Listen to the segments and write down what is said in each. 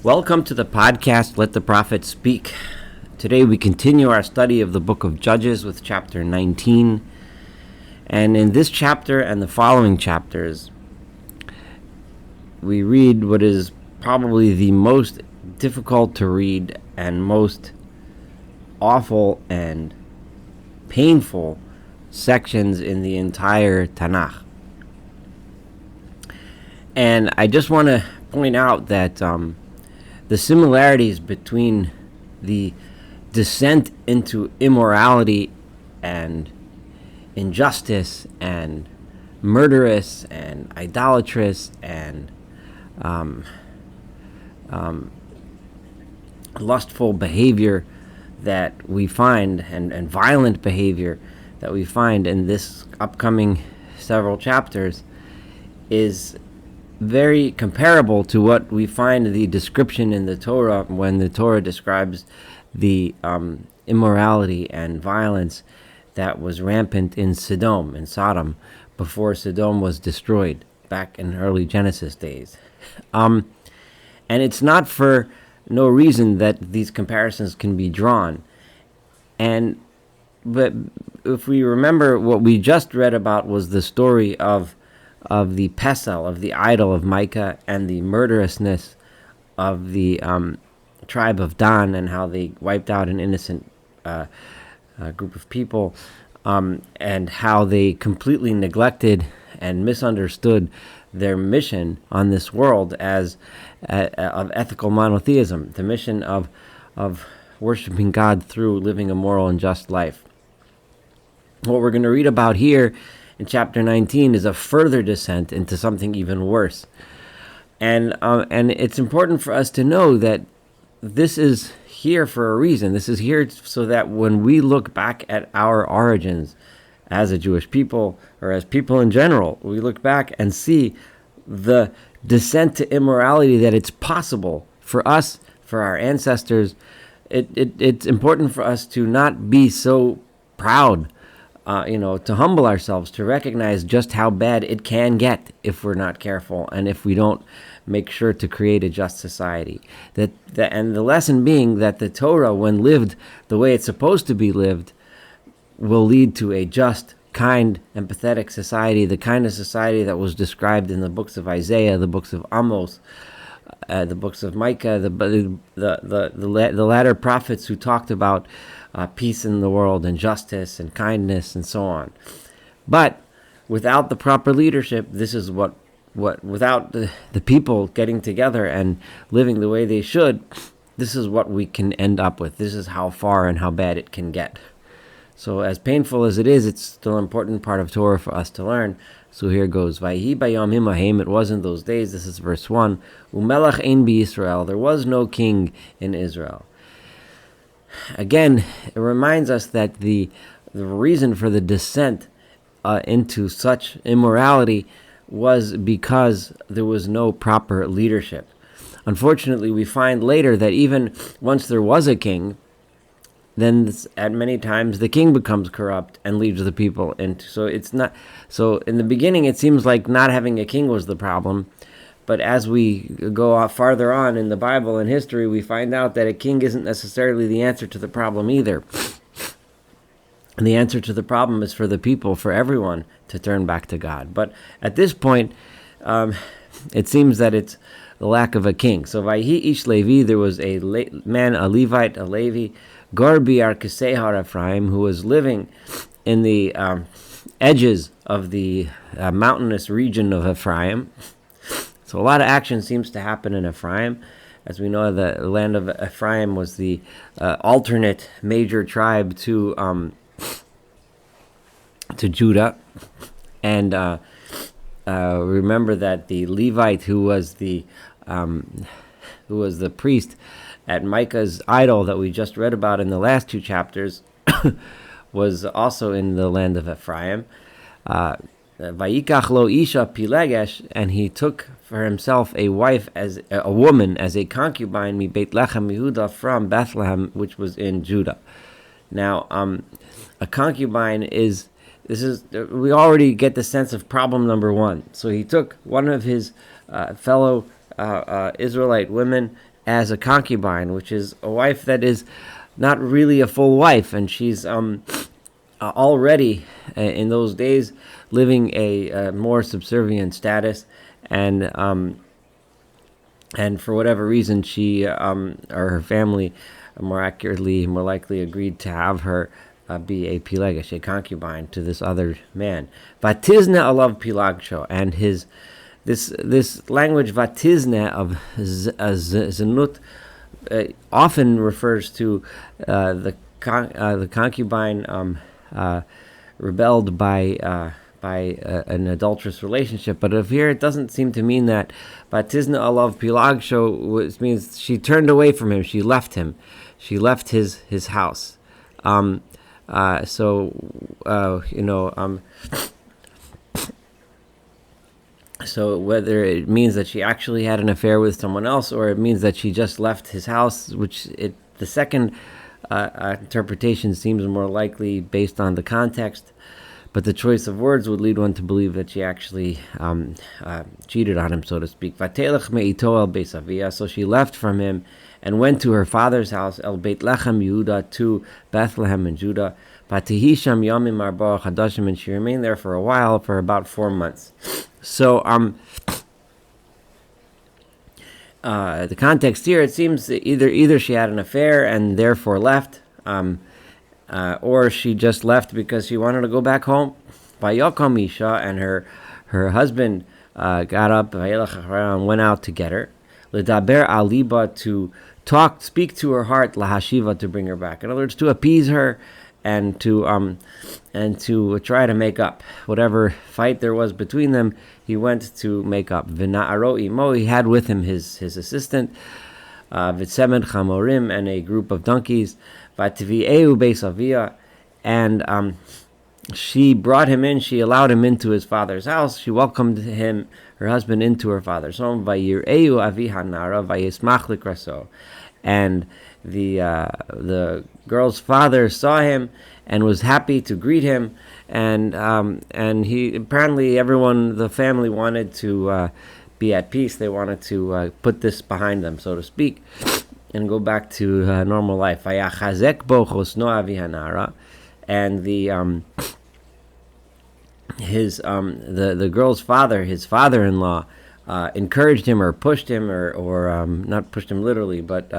Welcome to the podcast, Let the Prophet Speak. Today we continue our study of the book of Judges with chapter 19. And in this chapter and the following chapters, we read what is probably the most difficult to read and most awful and painful sections in the entire Tanakh. And I just want to point out that the similarities between the descent into immorality and injustice and murderous and idolatrous and lustful behavior that we find and violent behavior that we find in this upcoming several chapters is very comparable to what we find the description in the Torah when the Torah describes the immorality and violence that was rampant in Sodom, before Sodom was destroyed back in early Genesis days. And it's not for no reason that these comparisons can be drawn. But if we remember, what we just read about was the story of the pesel, of the idol of Micah, and the murderousness of the tribe of Dan, and how they wiped out an innocent group of people, and how they completely neglected and misunderstood their mission on this world as of ethical monotheism, the mission of worshiping God through living a moral and just life. What we're going to read about here in chapter 19 is a further descent into something even worse. And it's important for us to know that this is here for a reason. This is here so that when we look back at our origins as a Jewish people, or as people in general, we look back and see the descent to immorality, that it's possible for us, for our ancestors. It's important for us to not be so proud, to humble ourselves, to recognize just how bad it can get if we're not careful and if we don't make sure to create a just society. And the lesson being that the Torah, when lived the way it's supposed to be lived, will lead to a just, kind, empathetic society, the kind of society that was described in the books of Isaiah, the books of Amos, the books of Micah, the latter prophets who talked about peace in the world and justice and kindness and so on. But without the proper leadership, this is what without the people getting together and living the way they should, this is what we can end up with. This is how far and how bad it can get. So as painful as it is, it's still an important part of Torah for us to learn. So here goes. Vayhi bayomim hahem, it was in those days, this is verse 1, Umelach ein b'Yisrael, there was no king in Israel. Again, it reminds us that the reason for the descent into such immorality was because there was no proper leadership. Unfortunately, we find later that even once there was a king, then at many times the king becomes corrupt and leads the people into. So in the beginning, it seems like not having a king was the problem. But as we go farther on in the Bible and history, we find out that a king isn't necessarily the answer to the problem either. And the answer to the problem is for the people, for everyone, to turn back to God. But at this point, it seems that it's the lack of a king. So Vayhi ish Levi, there was a man, a Levite, a Levi, Garbi Arkesei Har Ephraim, who was living in the edges of the mountainous region of Ephraim. So a lot of action seems to happen in Ephraim. As we know, the land of Ephraim was the alternate major tribe to Judah. And remember that the Levite, who was the priest at Micah's idol that we just read about in the last two chapters, was also in the land of Ephraim. Vayikach lo isha pilegesh, and he took for himself a wife, as a woman, as a concubine, mi Beit Lechem Yehuda, from Bethlehem, which was in Judah. Now, a concubine is we already get the sense of problem number one. So he took one of his fellow Israelite women as a concubine, which is a wife that is not really a full wife, and she's already in those days living a more subservient status, and for whatever reason, she or her family, more likely agreed to have her be a pilegesh, a concubine to this other man. Vatizne alav pilagsho, and this language vatizne of zenut often refers to the concubine rebelled by an adulterous relationship. But if here it doesn't seem to mean that. Vatizna alav pilagsho, which means she turned away from him. She left him. She left his house. So whether it means that she actually had an affair with someone else, or it means that she just left his house, the second interpretation seems more likely based on the context. But the choice of words would lead one to believe that she actually cheated on him, so to speak. Vatelech me'ito el beis avia, so she left from him and went to her father's house, El Beit Lechem Yehuda, to Bethlehem in Judah. Vatihisham yamim arba chadashim, and she remained there for a while, for about 4 months. So the context here, it seems that either she had an affair and therefore left, or she just left because she wanted to go back home. Vayakam Isha, and her husband got up and went out to get her. Ledaber aliba, to speak to her heart. Lahashiva, to bring her back. In other words, to appease her and to try to make up whatever fight there was between them. He went to make up. V'na'aro imo, he had with him his assistant. V'tsemed chamorim, and a group of donkeys. V'ativi'eu beis avia, and she brought him in. She allowed him into his father's house. She welcomed him, her husband, into her father's home. Vayir'eu aviha nara vayismach likraso, and the girl's father saw him and was happy to greet him. And he apparently, everyone, the family, wanted to be at peace. They wanted to put this behind them, so to speak, and go back to normal life. Vayachazek bo chosno aviha nara, and the girl's father, his father-in-law, encouraged him, or pushed him, or not pushed him literally, but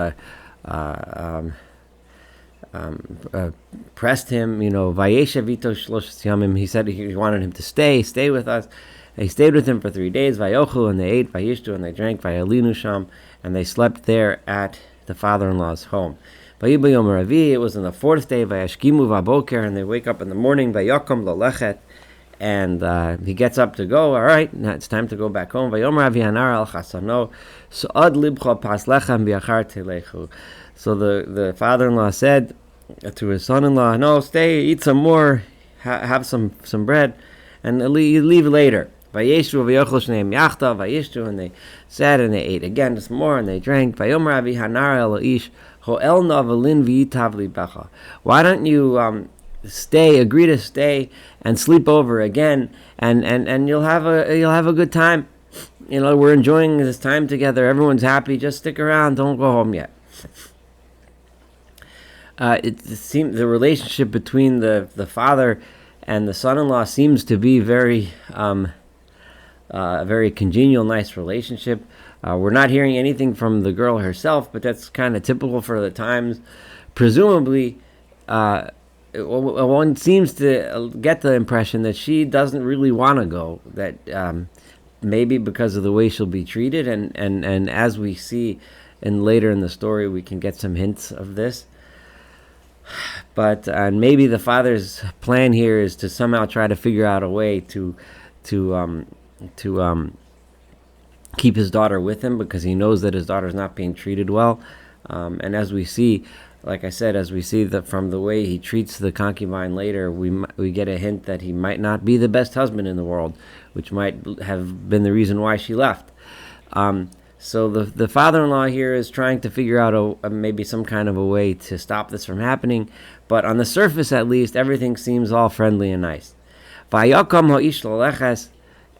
pressed him. Vayesha vito shlosh yamim. He said he wanted him to stay with us. They stayed with him for 3 days. Vayochu, and they ate. Vayishtu, and they drank. Vayalinu sham, and they slept there at the father-in-law's home. Vayiba yom ravi, it was on the 4th day. Vayashkimu vaboker, and they wake up in the morning. Vayokom lolechet, and he gets up to go. All right, now it's time to go back home. Vayom ravi anar al chasano, so ad libcha pas lechem biachar telechu. So the father-in-law said to his son-in-law, "No, stay, eat some more, have some bread, and leave later." Vayeshu v'yochel shneim yachta, vayishtu, and they sat and they ate again some more, and they drank. Vayomer avi hanar el ish ho'el navalin v'yitav libecha. Why don't you agree to stay and sleep over again, and you'll have a good time. We're enjoying this time together. Everyone's happy. Just stick around. Don't go home yet. It seems the relationship between the father and the son-in-law seems to be very a very congenial, nice relationship. We're not hearing anything from the girl herself, but that's kind of typical for the times. Presumably, one seems to get the impression that she doesn't really want to go, that maybe because of the way she'll be treated, and as we see later in the story, we can get some hints of this. But maybe the father's plan here is to somehow try to figure out a way to keep his daughter with him, because he knows that his daughter's not being treated well. And as we see, like I said, that from the way he treats the concubine later, we get a hint that he might not be the best husband in the world, which might have been the reason why she left. So the father-in-law here is trying to figure out maybe some kind of a way to stop this from happening. But on the surface, at least, everything seems all friendly and nice. Vayakam ha'ish laleches,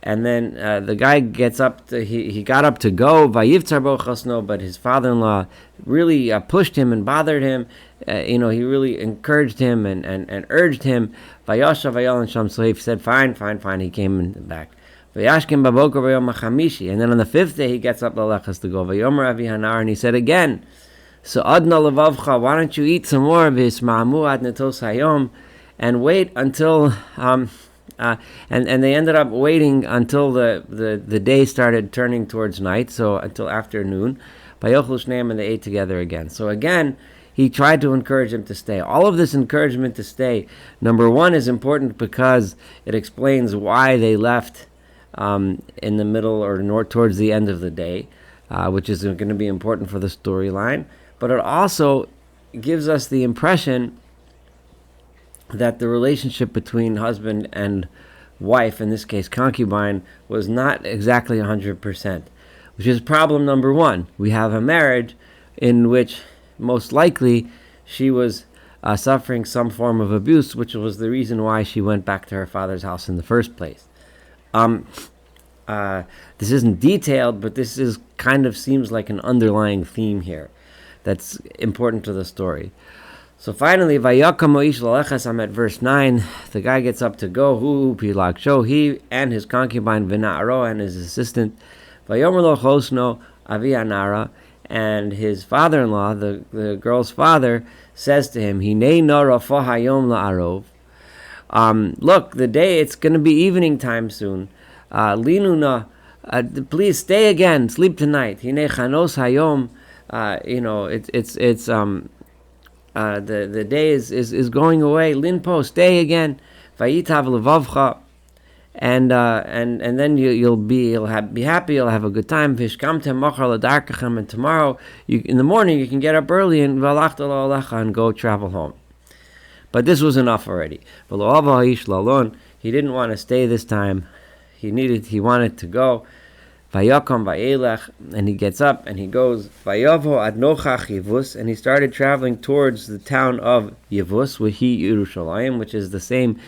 And then the guy gets up. He got up to go. Vayivtzar bo chasno, but his father-in-law really pushed him and bothered him. He really encouraged him and urged him. Vayasha vayal sham. So he said, "Fine." He came back. Vayashkim baboker vayom chamishi. And then on the 5th day, he gets up lalechas to go. Vayomer avi hanar, and he said again, "So adna levavcha, why don't you eat some more of his ma'amu ad netos hayom, and wait until." And they ended up waiting until the day started turning towards night, so until afternoon. Vayochlu shneim, and they ate together again. So again, he tried to encourage him to stay. All of this encouragement to stay, number one, is important because it explains why they left in the middle or towards the end of the day, which is going to be important for the storyline. But it also gives us the impression that the relationship between husband and wife, in this case concubine, was not exactly 100%, which is problem number one. We have a marriage in which most likely she was suffering some form of abuse, which was the reason why she went back to her father's house in the first place. This isn't detailed, but this is kind of seems like an underlying theme here that's important to the story. So finally, Vayakam Moish Lalechas, I'm at verse 9. The guy gets up to go. Hu Pilak Sho, he and his concubine Vina'aro and his assistant Vayomer Lo Chosno Avi Anara, and his father-in-law, the girl's father, says to him, Hinei Nora Fohayom La'arov. Look, the day, it's going to be evening time soon. Linuna, please stay again, sleep tonight. Hinei Chanos Hayom. The day is going away. Linpo, stay again. Vayitav levavcha, and then you'll be happy. You'll have a good time. Vishkamtem machar ladarkachem, and tomorrow in the morning you can get up early and valachta la'alecha and go travel home. But this was enough already. He didn't want to stay this time. He wanted to go. Vayakam vayelech, and he gets up and he goes. Vayavo ad nochach Yevus, and he started traveling towards the town of Yevus, Yerushalayim, which is the same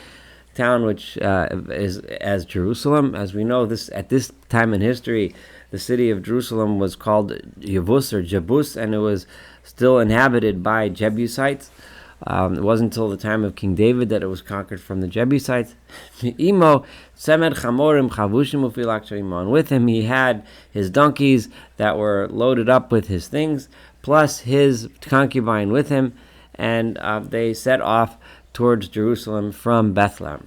town which is as Jerusalem. As we know, at this time in history, the city of Jerusalem was called Yevus or Jebus, and it was still inhabited by Jebusites. It wasn't until the time of King David that it was conquered from the Jebusites. Imo semed chamorim chavushim ufilak shayimon. And with him he had his donkeys that were loaded up with his things, plus his concubine with him, and they set off towards Jerusalem from Bethlehem.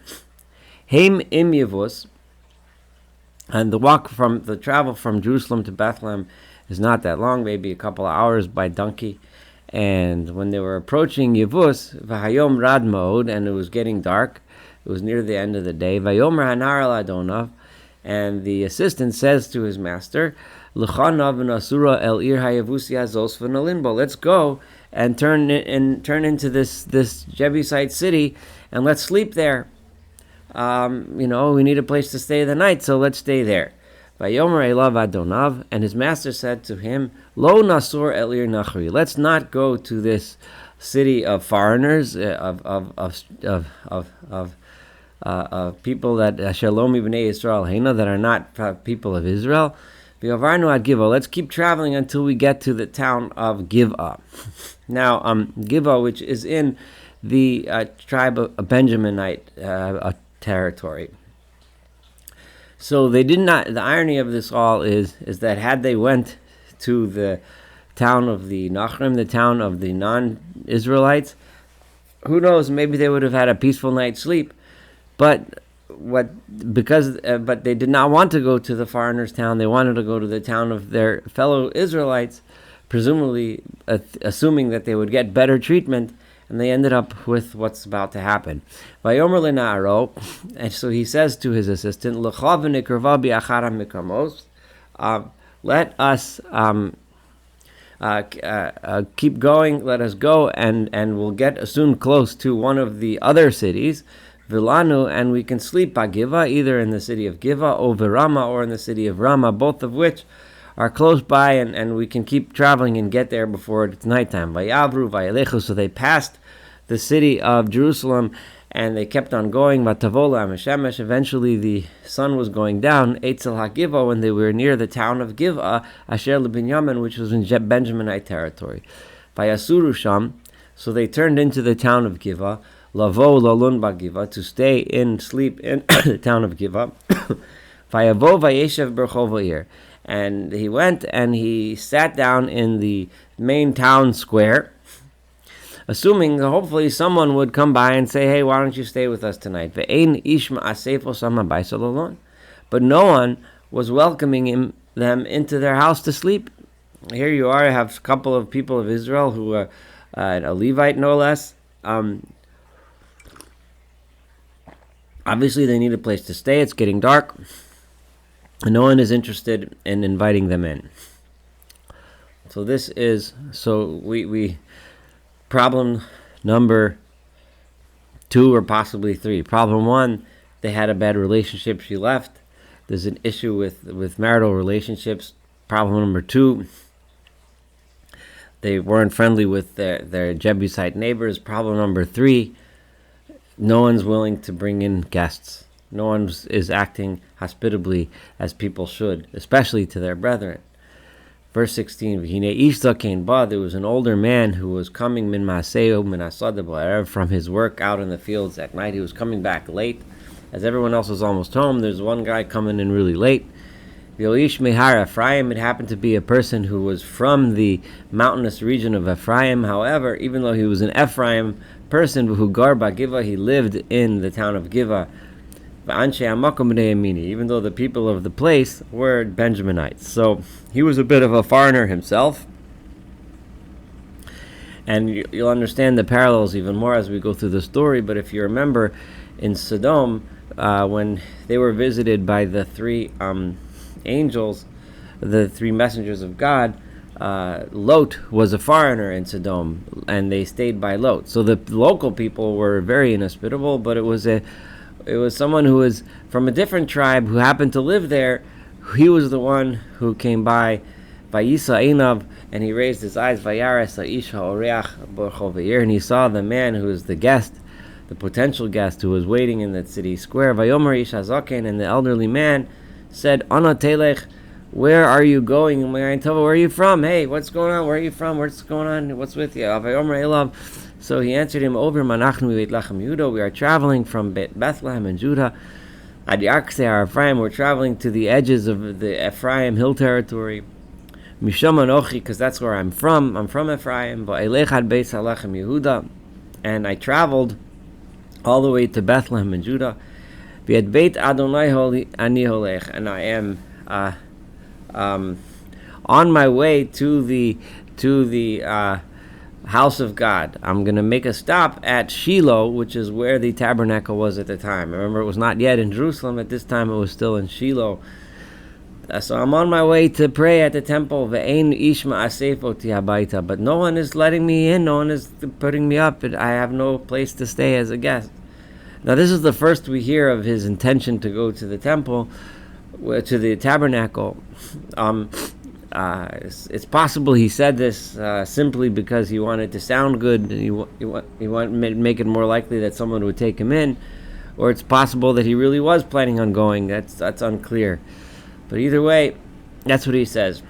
Heim im Yevus, and the travel from Jerusalem to Bethlehem is not that long, maybe a couple of hours by donkey. And when they were approaching Yevus, v'hayom rad mod, and it was getting dark, it was near the end of the day, v'yomer hanar al adonav, and the assistant says to his master, l'chanav v'nasura el ir hayevusi hazos v'nalinbo, let's go and turn into this Jebusite city, and let's sleep there. We need a place to stay the night, so let's stay there. Vayomer elav adonav, and his master said to him, Lo nasur el ir nachri. Let's not go to this city of foreigners, of people that shalom ibnei Israel heina, that are not people of Israel. V'yavarnu ad Givah. Let's keep traveling until we get to the town of Givah. Now, Givah, which is in the tribe of Benjaminite territory. So they did not. The irony of this all is that had they went to the town of the Nachrim, the town of the non-Israelites, who knows? Maybe they would have had a peaceful night's sleep. But they did not want to go to the foreigners' town. They wanted to go to the town of their fellow Israelites, presumably assuming that they would get better treatment. And they ended up with what's about to happen. Vayomer le'na'aro, and so he says to his assistant, L'cha v'nikrava bi'achar ha'mikamos, let us keep going, let us go, and we'll get soon close to one of the other cities, Vilanu, and we can sleep by Givah, either in the city of Givah, or Virama, or in the city of Rama, both of which are close by, and we can keep traveling and get there before it's nighttime. Vayavru, vayalechu, so they passed the city of Jerusalem, And they kept on going. Eventually, the sun was going down. Eitzel HaGivah, when they were near the town of Givah, Asher LeBinyamin, which was in Benjaminite territory. Vayasuru Sham, so they turned into the town of Givah. Lavo Lalun Givah, to stay in, sleep in the town of Givah. Vayavo Vayeshev Berchov, and he went and he sat down in the main town square, assuming that hopefully someone would come by and say, hey, why don't you stay with us tonight? But no one was welcoming them into their house to sleep. Here you are, I have a couple of people of Israel who are a Levite, no less. Obviously, they need a place to stay. It's getting dark, and no one is interested in inviting them in. So we problem number 2 or possibly 3. Problem 1, they had a bad relationship. She left. There's an issue with marital relationships. Problem number 2, they weren't friendly with their Jebusite neighbors. Problem number 3, no one's willing to bring in guests. No one is acting hospitably as people should, especially to their brethren. Verse 16, there was an older man who was coming from his work out in the fields at night. He was coming back late. As everyone else was almost home, there's one guy coming in really late. Ephraim, it happened to be a person who was from the mountainous region of Ephraim. However, even though he was an Ephraim person, who gar Givah, he lived in the town of Givah. Even though the people of the place were Benjaminites. So he was a bit of a foreigner himself. And you'll understand the parallels even more as we go through the story. But if you remember, in Sodom, when they were visited by the 3 angels, the 3 messengers of God, Lot was a foreigner in Sodom, and they stayed by Lot. So the local people were very inhospitable, but it was someone who was from a different tribe who happened to live there. He was the one who came by Vayisa Einav, and he raised his eyes, Vayares Aish HaOreach Borchov V'ir, and he saw the man who was the guest, the potential guest who was waiting in the city square. Vayomer Ish HaZaken, and the elderly man said, Ana Telech, where are you going? Where are you from? Hey, what's going on? Where are you from? What's going on? What's with you? Vayomer Elav. So he answered him, Over Manachnu Beit Lachem Yehuda, we are traveling from Bethlehem in Judah. Ad Yakseh Ephraim, we're traveling to the edges of the Ephraim hill territory. Misham Anochi, because that's where I'm from. I'm from Ephraim. Va'elech ad Beit Lachem Yehuda, and I traveled all the way to Bethlehem in Judah. V'ed Beit Adonai ani holech, and I am on my way to the house of God. I'm going to make a stop at Shiloh, which is where the tabernacle was at the time. Remember, it was not yet in Jerusalem at this time. It was still in Shiloh. So I'm on my way to pray at the temple. Ve'ein ishma asefoti habaita, but no one is letting me in. No one is putting me up. I have no place to stay as a guest. Now, this is the first we hear of his intention to go to the temple, to the tabernacle. It's possible he said this simply because he wanted to sound good. He wanted to make it more likely that someone would take him in, or it's possible that he really was planning on going. That's unclear. But either way, that's what he says.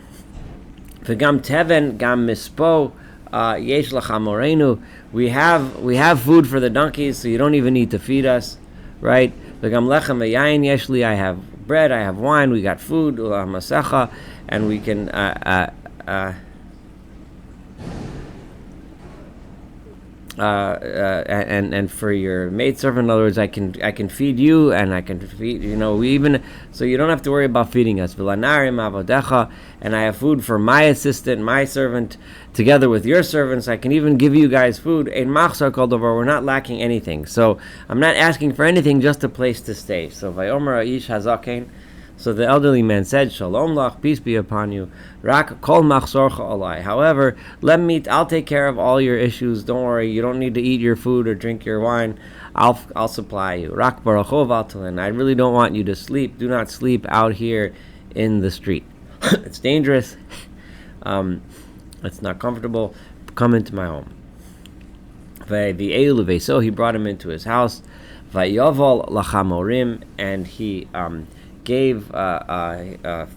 V'gam teven gam mispo yesh lacha morenu. We have food for the donkeys, so you don't even need to feed us, right? V'gam lechem v'yayin yesh li. I have bread, I have wine, we got food, masecha, and we can and for your maidservant, in other words, I can feed you, and I can feed, we even, so you don't have to worry about feeding us. V'lanarim avodecha, and I have food for my assistant, my servant, together with your servants. I can even give you guys food. Ein machzor kol davar, we're not lacking anything. So I'm not asking for anything, just a place to stay. So vayomer haish hazaken. So the elderly man said, Shalom lach, peace be upon you. Rak kol machzorcha alai. However, I'll take care of all your issues. Don't worry, you don't need to eat your food or drink your wine. I'll supply you. Rak barachov altalin. I really don't want you to sleep. Do not sleep out here in the street. It's dangerous. It's not comfortable. Come into my home. So he brought him into his house. Vayoval lachamorim, and he gave a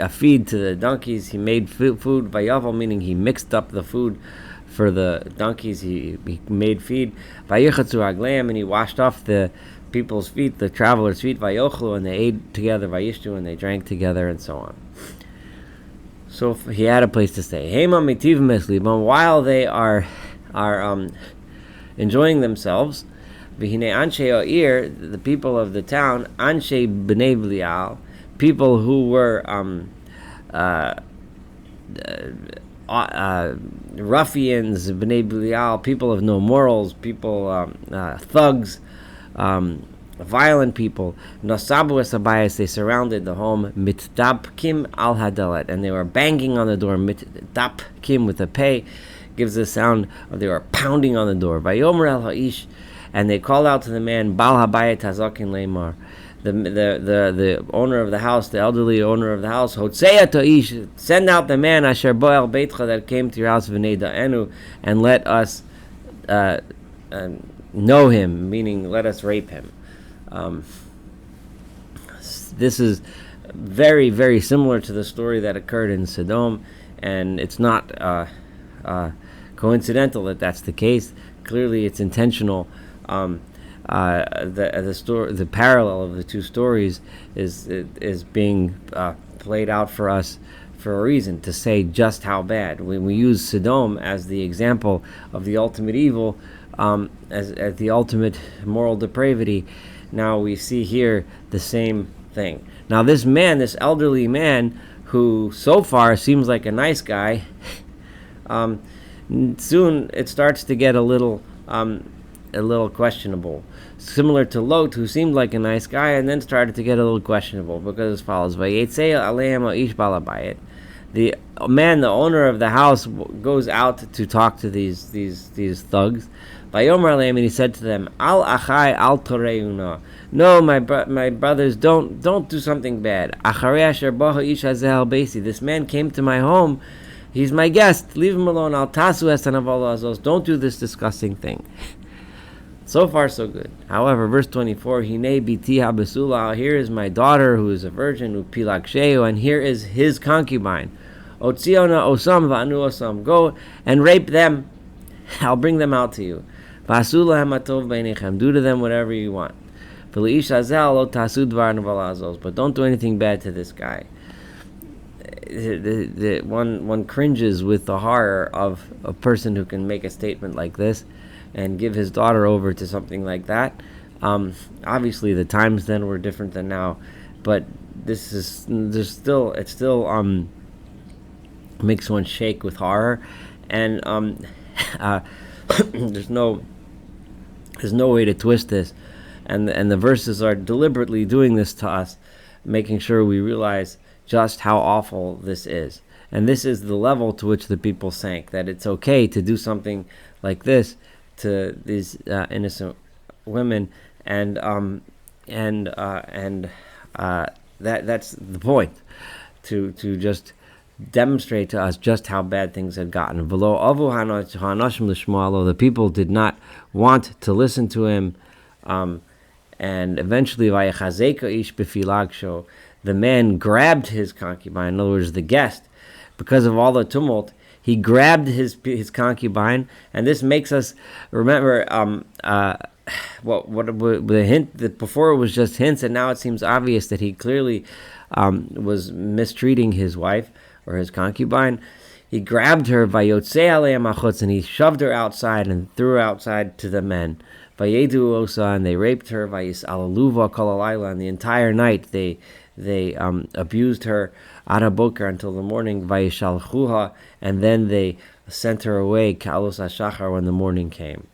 feed to the donkeys. He made food. Vayoval, meaning he mixed up the food for the donkeys. He made feed. Vayichatzu agleim, and he washed off the people's feet, the travelers' feet. Vayochlu, and they ate together. Vayishtu, and they drank together, and so on. So he had a place to stay. Hema mitiv misli, but while they are enjoying themselves, v'hine anshe o'ir, the people of the town, anshe b'nei Belial, people who were ruffians, b'nei Belial, people of no morals, people thugs, violent people. Nosabu esabayas, they surrounded the home. Mitdapkim al hadalet, and they were banging on the door. Mitdapkim with a pay gives the sound of they were pounding on the door. Vayomer el ha'ish, and they called out to the man, Bal habayet hazakin leimar, the owner of the house, the elderly owner of the house, Hotzeya ta'ish, send out the man asher bo'el beitcha, that came to your house, v'nei da'enu, and let us know him, meaning let us rape him. This is very, very similar to the story that occurred in Sodom, and it's not coincidental that that's the case. Clearly, it's intentional. The parallel of the two stories is being played out for us for a reason, to say just how bad. When we use Sodom as the example of the ultimate evil, as the ultimate moral depravity, now we see here the same thing. Now this man, this elderly man, who so far seems like a nice guy, soon it starts to get a little questionable. Similar to Lot, who seemed like a nice guy and then started to get a little questionable, because as follows: Vayetzei aleim ish balabayit. The man, the owner of the house, goes out to talk to these thugs. Vayomer aleim, and he said to them, Al achai al toreuna. No, my brothers, don't do something bad. Acharei asher baha ish hazeh al beisi. This man came to my home. He's my guest. Leave him alone. Al tasu esanav azos. Don't do this disgusting thing. So far, so good. However, verse 24, Hine biti habesula. Here is my daughter, who is a virgin, upilaksheyu, and here is his concubine. Otziona osam va'anu osam. Go and rape them. I'll bring them out to you. V'asula hamatov beinechem. Do to them whatever you want. But don't do anything bad to this guy. One cringes with the horror of a person who can make a statement like this and give his daughter over to something like that. Obviously, the times then were different than now, but it still makes one shake with horror, and there's no way to twist this. And the verses are deliberately doing this to us, making sure we realize just how awful this is. And this is the level to which the people sank, that it's okay to do something like this to these innocent women, and that's the point, to just demonstrate to us just how bad things had gotten. The people did not want to listen to him. And eventually, the man grabbed his concubine, in other words, the guest, because of all the tumult. He grabbed his concubine, and this makes us remember what the hint that before it was just hints, and now it seems obvious that he clearly was mistreating his wife or his concubine. He grabbed her, and he shoved her outside and threw her outside to the men. Vayedu osa, and they raped her. Vayis alaluva kolalayla, and the entire night they abused her. Araboker, until the morning. Vayishalchuha, and then they sent her away. Kalos hashachar, when the morning came.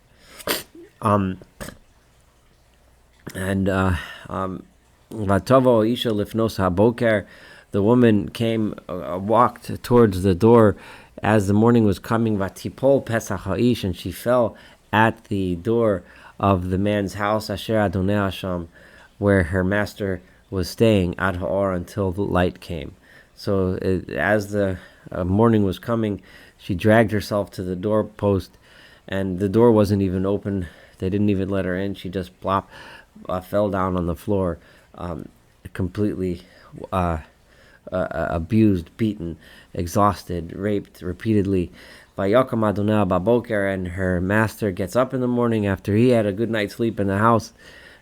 Vatavo isha lifnos haboker, the woman came, walked towards the door as the morning was coming. Vatipol pesach ha'ish, and she fell at the door of the man's house, Asher Adonai Hashem, where her master was staying, Ad Ha'or, until the light came. So as the morning was coming, she dragged herself to the doorpost, and the door wasn't even open. They didn't even let her in. She just fell down on the floor, completely abused, beaten, exhausted, raped repeatedly. Vayakam Adonai baboker, and her master gets up in the morning after he had a good night's sleep in the house.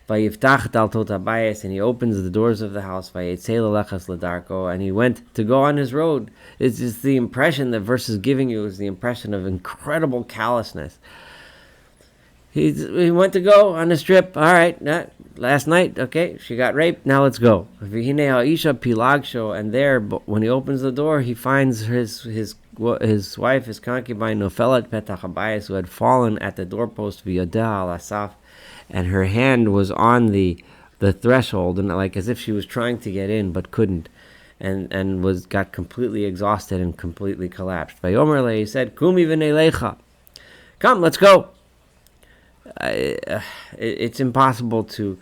Vayiftach daltot habayis, and he opens the doors of the house. Vayetzei lelechas ledarko, and he went to go on his road. It's just the impression that verse is giving you is the impression of incredible callousness. He went to go on his trip. All right, last night, okay, she got raped. Now let's go. And there, when he opens the door, he finds his wife, his concubine, Nofelet Petach Habayis, who had fallen at the doorpost via al Asaf, and her hand was on the threshold, and like as if she was trying to get in but couldn't, and got completely exhausted and completely collapsed. Vayomer, he said, Kumi v'neilecha, come, let's go. It's impossible to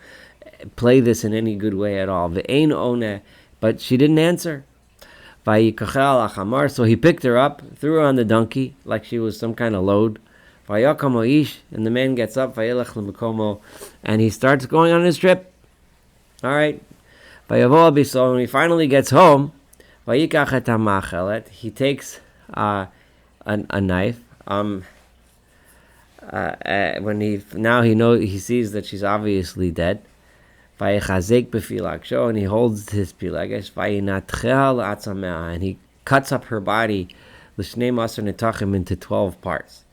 play this in any good way at all. Ve'ein one, but she didn't answer. Vayikachel achamar, so he picked her up, threw her on the donkey like she was some kind of load. Vayakam ish, and the man gets up, vayelech lemekomo, and he starts going on his trip. All right. Vayavo abiso, when he finally gets home, vayikach et hamachelet, he takes a knife. When he sees that she's obviously dead, and he holds his pilagesh, and he cuts up her body into 12 parts.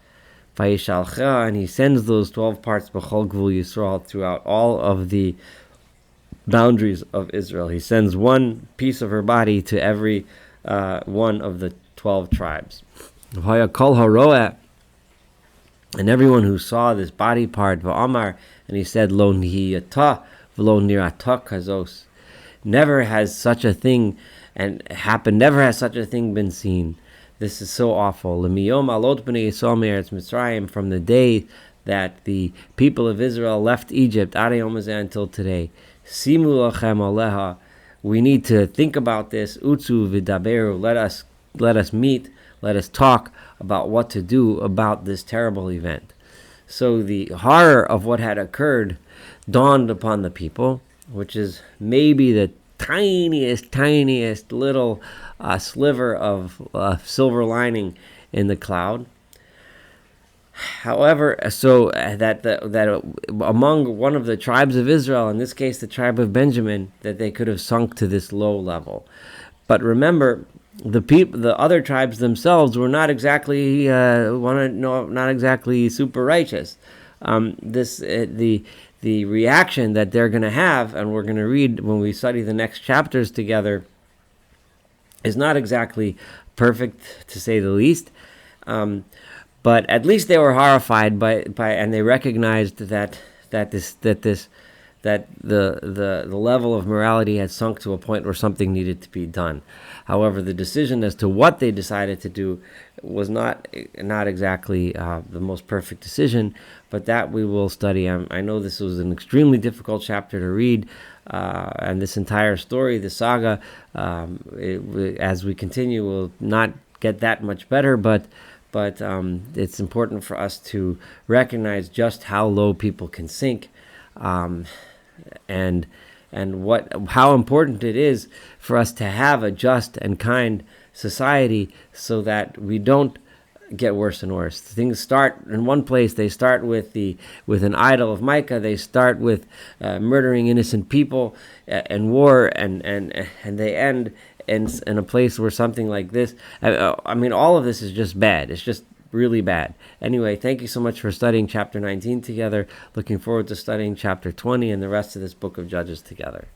And he sends those 12 parts throughout all of the boundaries of Israel. He sends one piece of her body to every one of the 12 tribes. And everyone who saw this body part, v'amar, and he said, Lo nihiyata v'lo nirata kazos. Never has such a thing happened. Never has such a thing been seen. This is so awful. L'miyom alot b'nei Yisrael me'eretz Mitzrayim, from the day that the people of Israel left Egypt, ad hayom hazeh, until today. Simu lachem aleha. We need to think about this. Utzu v'daberu. Let us meet. Let us talk about what to do about this terrible event. So the horror of what had occurred dawned upon the people, which is maybe the tiniest little sliver of silver lining in the cloud. However, so that among one of the tribes of Israel, in this case the tribe of Benjamin, that they could have sunk to this low level. But remember, the other tribes themselves were not exactly not exactly super righteous. The reaction that they're going to have, and we're going to read when we study the next chapters together, is not exactly perfect, to say the least. But at least they were horrified by and they recognized that the level of morality had sunk to a point where something needed to be done. However, the decision as to what they decided to do was not exactly the most perfect decision, but that we will study. I know this was an extremely difficult chapter to read, and this entire story, the saga, as we continue, will not get that much better, but it's important for us to recognize just how low people can sink, and how important it is for us to have a just and kind society, so that we don't get worse and worse. Things start in one place. They start with an idol of Micah. They start with murdering innocent people and war, and they end in a place where something like this. I mean, all of this is just bad. It's just really bad. Anyway, thank you so much for studying chapter 19 together. Looking forward to studying chapter 20 and the rest of this book of Judges together.